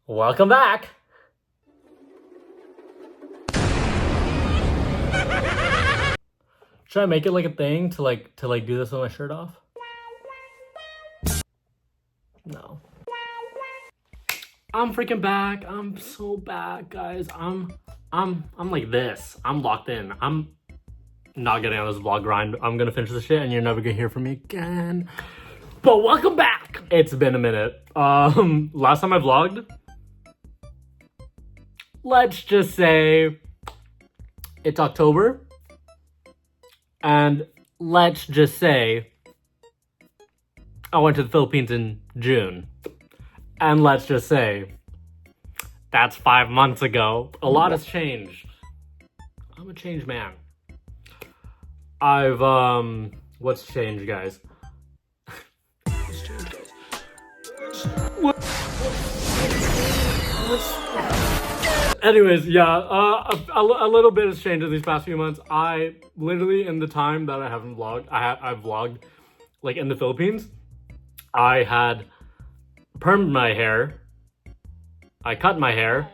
Welcome back. Should I make it like a thing to do this with my shirt off? No. I'm freaking back. I'm so back, guys. I'm like this. I'm locked in. I'm not getting on this vlog grind. I'm gonna finish this shit and you're never gonna hear from me again. But welcome back. It's been a minute. Last time I vlogged, let's just say it's October. And let's just say I went to the Philippines in June. And let's just say that's 5 months ago. A lot has changed. I'm a changed man. What's changed, guys? What's changed, guys? Anyways, yeah, a little bit has changed in these past few months. I literally, in the time that I haven't vlogged, I've vlogged, like, in the Philippines, I had permed my hair, I cut my hair,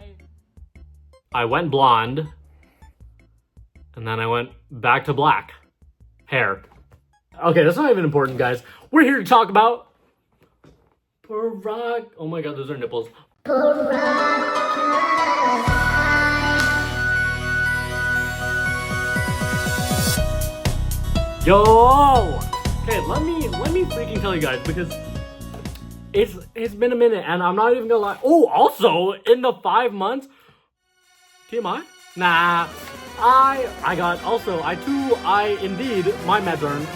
I went blonde, and then I went back to black hair. Okay, that's not even important, guys. We're here to talk about boracay. Oh my god, those are nipples. Yo! Okay, let me freaking tell you guys, because it's been a minute and I'm not even gonna lie. Oh, also in the 5 months, TMI? Nah. I indeed, my medern,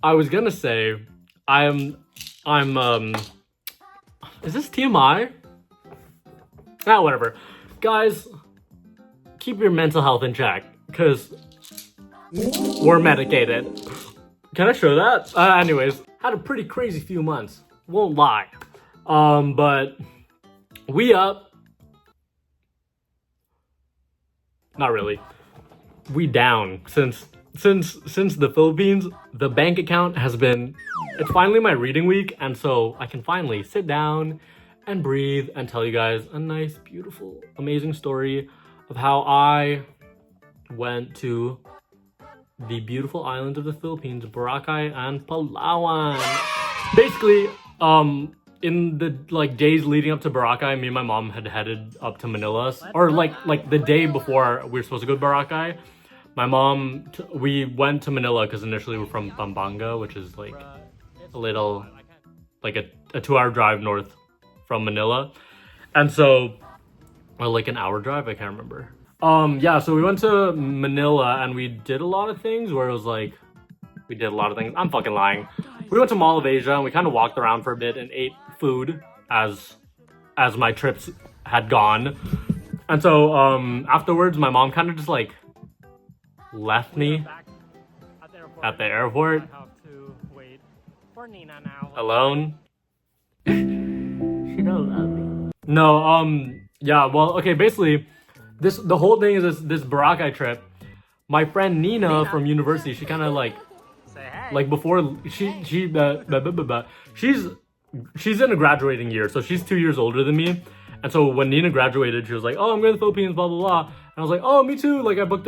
I was gonna say, is this TMI? Ah, whatever. Guys, keep your mental health in check, because we're medicated. Can I show that? Anyways, had a pretty crazy few months, won't lie. But we up. Not really. We down since the Philippines. The bank account has been, it's finally my reading week, and so I can finally sit down and breathe and tell you guys a nice, beautiful, amazing story of how I went to the beautiful islands of the Philippines, Boracay and Palawan. Basically, in the days leading up to Boracay, me and my mom had headed up to Manila, or like the day before we were supposed to go to Boracay. My mom, we went to Manila because initially we're from Pampanga, which is like a little, like a 2-hour drive north from Manila. And so, or like an hour drive, I can't remember. Yeah, so we went to Manila and we did a lot of things where it was like, we did a lot of things. I'm fucking lying. We went to Mall of Asia and we kind of walked around for a bit and ate food as my trips had gone. And so, afterwards, my mom kind of just like left me at the airport alone. She don't love me. No, yeah, well, okay, basically, the whole thing is this Boracay trip. My friend Nina from university, she kind of like before she's in a graduating year, so she's 2 years older than me. And so when Nina graduated, she was like, "Oh, I'm going to the Philippines, blah blah blah." And I was like, "Oh, me too." Like I booked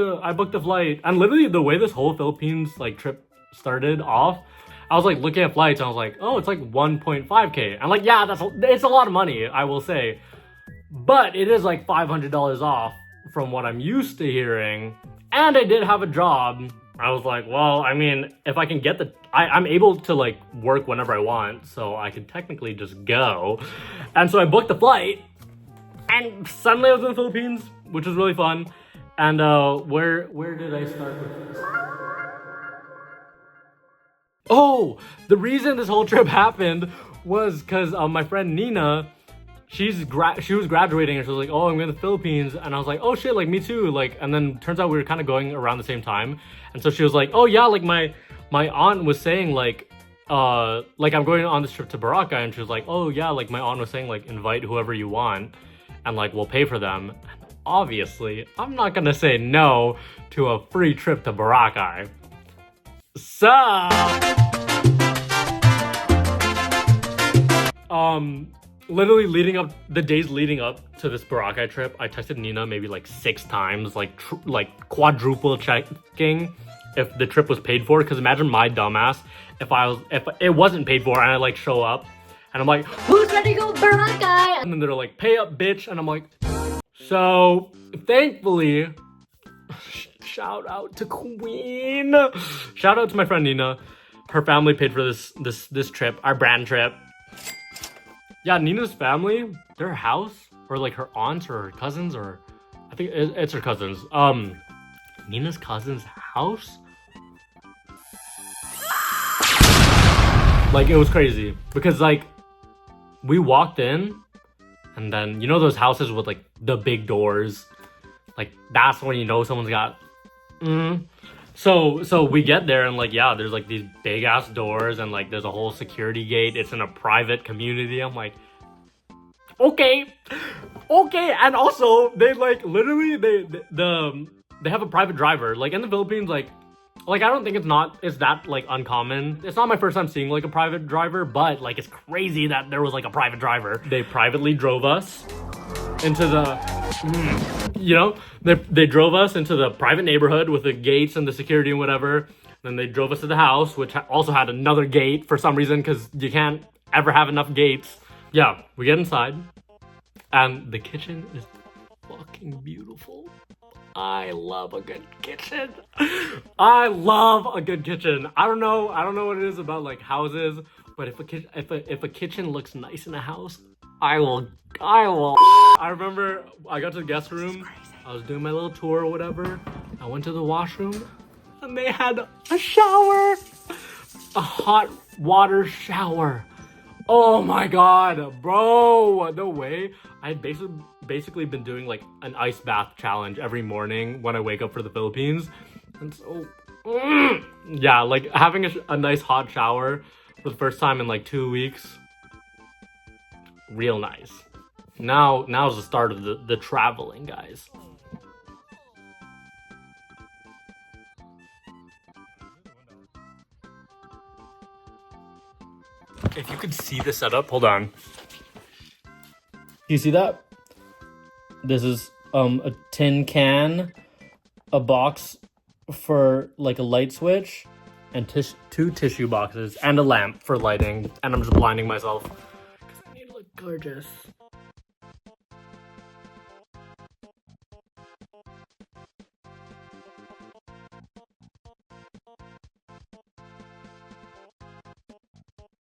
a flight, and literally the way this whole Philippines like trip started off, I was like looking at flights and I was like, "Oh, it's like 1.5K." I'm like, "Yeah, it's a lot of money, I will say, but it is like $500 off from what I'm used to hearing." And I did have a job. I was like, well, I mean, if I can get I'm able to like work whenever I want, so I can technically just go. And so I booked the flight, and suddenly I was in the Philippines, which was really fun. And where did I start with this? Oh, the reason this whole trip happened was because my friend Nina, she was graduating and she was like, "Oh, I'm going to the Philippines." And I was like, "Oh shit, like me too." Like, and then turns out we were kind of going around the same time. And so she was like, "Oh yeah, like my aunt was saying like I'm going on this trip to Boracay." And she was like, "Oh yeah, like my aunt was saying like invite whoever you want and like we'll pay for them." And obviously, I'm not gonna say no to a free trip to Boracay. So literally the days leading up to this Boracay trip, I texted Nina maybe like 6 times, like quadruple checking if the trip was paid for. Because imagine my dumbass if it wasn't paid for and I like show up and I'm like, who's ready to go Boracay? And then they're like, pay up, bitch. And I'm like, so thankfully, shout out to Queen. Shout out to my friend Nina. Her family paid for this trip, our brand trip. Yeah, Nina's family, their house, or like her aunts or her cousins, or I think it's her cousins. Nina's cousin's house. Like, it was crazy because like we walked in, and then you know those houses with like the big doors, like that's when you know someone's got. So we get there and like, yeah, there's like these big ass doors and like there's a whole security gate. It's in a private community. I'm like, okay, and also they like literally they have a private driver. Like in the Philippines, like I don't think it's that like uncommon. It's not my first time seeing like a private driver, but like it's crazy that there was like a private driver. They privately drove us into the they drove us into the private neighborhood with the gates and the security and whatever. Then they drove us to the house, which also had another gate for some reason, because you can't ever have enough gates. Yeah, we get inside and the kitchen is fucking beautiful. I love a good kitchen. I love a good kitchen. I don't know what it is about like houses, but if a kitchen looks nice in a house, I will. I remember I got to the guest room. I was doing my little tour or whatever. I went to the washroom and they had a shower, a hot water shower. Oh my god, bro, no way. I had basically been doing like an ice bath challenge every morning when I wake up for the Philippines. And so, yeah, like having a nice hot shower for the first time in like 2 weeks. Real nice. Now's the start of the traveling, guys. If you could see the setup, hold on. You see that? This is a tin can, a box for like a light switch, and 2 tissue boxes and a lamp for lighting. And I'm just blinding myself because I need to look gorgeous.